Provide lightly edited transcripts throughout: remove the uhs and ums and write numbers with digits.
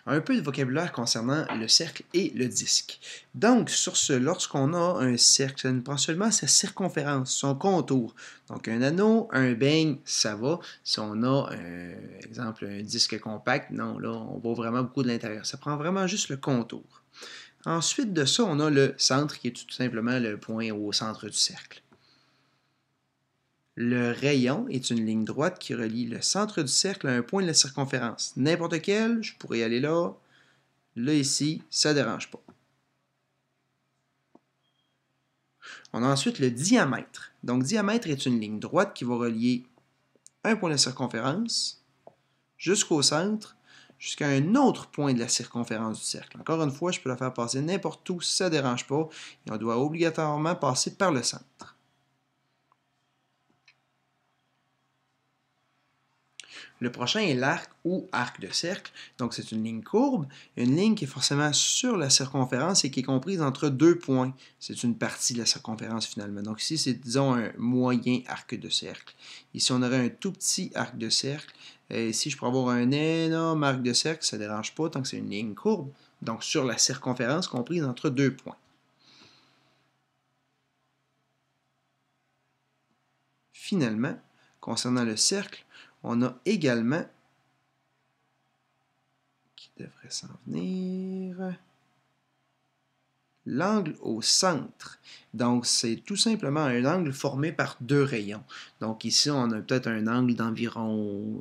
Un peu de vocabulaire concernant le cercle et le disque. Donc, sur ce, lorsqu'on a un cercle, ça nous prend seulement sa circonférence, son contour. Donc, un anneau, un beigne, ça va. Si on a, exemple, un disque compact, non, là, on voit vraiment beaucoup de l'intérieur. Ça prend vraiment juste le contour. Ensuite de ça, on a le centre, qui est tout simplement le point au centre du cercle. Le rayon est une ligne droite qui relie le centre du cercle à un point de la circonférence. N'importe quel, je pourrais y aller là, là ici, ça ne dérange pas. On a ensuite le diamètre. Donc, diamètre est une ligne droite qui va relier un point de la circonférence jusqu'au centre, jusqu'à un autre point de la circonférence du cercle. Encore une fois, je peux la faire passer n'importe où, ça ne dérange pas, et on doit obligatoirement passer par le centre. Le prochain est l'arc ou arc de cercle. Donc, c'est une ligne courbe, une ligne qui est forcément sur la circonférence et qui est comprise entre deux points. C'est une partie de la circonférence finalement. Donc, ici, c'est, disons, un moyen arc de cercle. Ici, on aurait un tout petit arc de cercle. Ici, je pourrais avoir un énorme arc de cercle, ça ne dérange pas tant que c'est une ligne courbe. Donc, sur la circonférence comprise entre deux points. Finalement, concernant le cercle, on a également, qui devrait s'en venir, l'angle au centre. Donc, c'est tout simplement un angle formé par deux rayons. Donc, ici, on a peut-être un angle d'environ,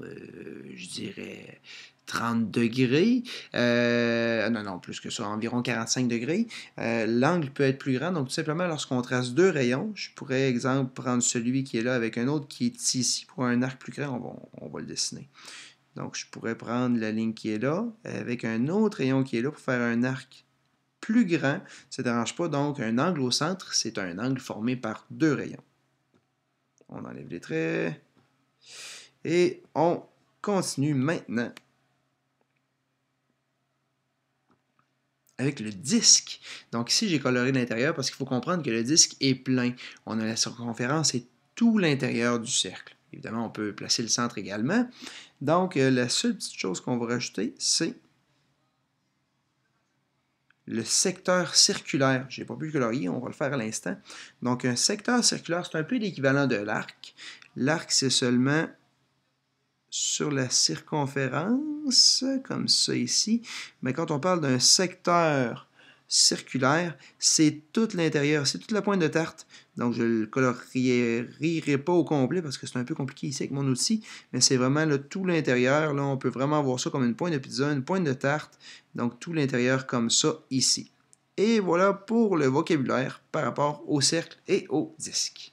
je dirais, 30 degrés. Non, plus que ça, environ 45 degrés. L'angle peut être plus grand. Donc, tout simplement, lorsqu'on trace deux rayons, je pourrais, exemple, prendre celui qui est là avec un autre qui est ici. Pour un arc plus grand, on va le dessiner. Donc, je pourrais prendre la ligne qui est là avec un autre rayon qui est là pour faire un arc plus grand. Ça ne dérange pas. Donc, un angle au centre, c'est un angle formé par deux rayons. On enlève les traits. Et on continue maintenant avec le disque. Donc ici, j'ai coloré l'intérieur parce qu'il faut comprendre que le disque est plein. On a la circonférence et tout l'intérieur du cercle. Évidemment, on peut placer le centre également. Donc, la seule petite chose qu'on va rajouter, c'est le secteur circulaire. Je n'ai pas pu le colorier, on va le faire à l'instant. Donc, un secteur circulaire, c'est un peu l'équivalent de l'arc. L'arc, c'est seulement sur la circonférence, comme ça ici. Mais quand on parle d'un secteur circulaire, c'est tout l'intérieur, c'est toute la pointe de tarte. Donc, je ne le colorierai pas au complet parce que c'est un peu compliqué ici avec mon outil, mais c'est vraiment là, tout l'intérieur. Là, on peut vraiment voir ça comme une pointe de pizza, une pointe de tarte. Donc, tout l'intérieur comme ça ici. Et voilà pour le vocabulaire par rapport au cercle et au disque.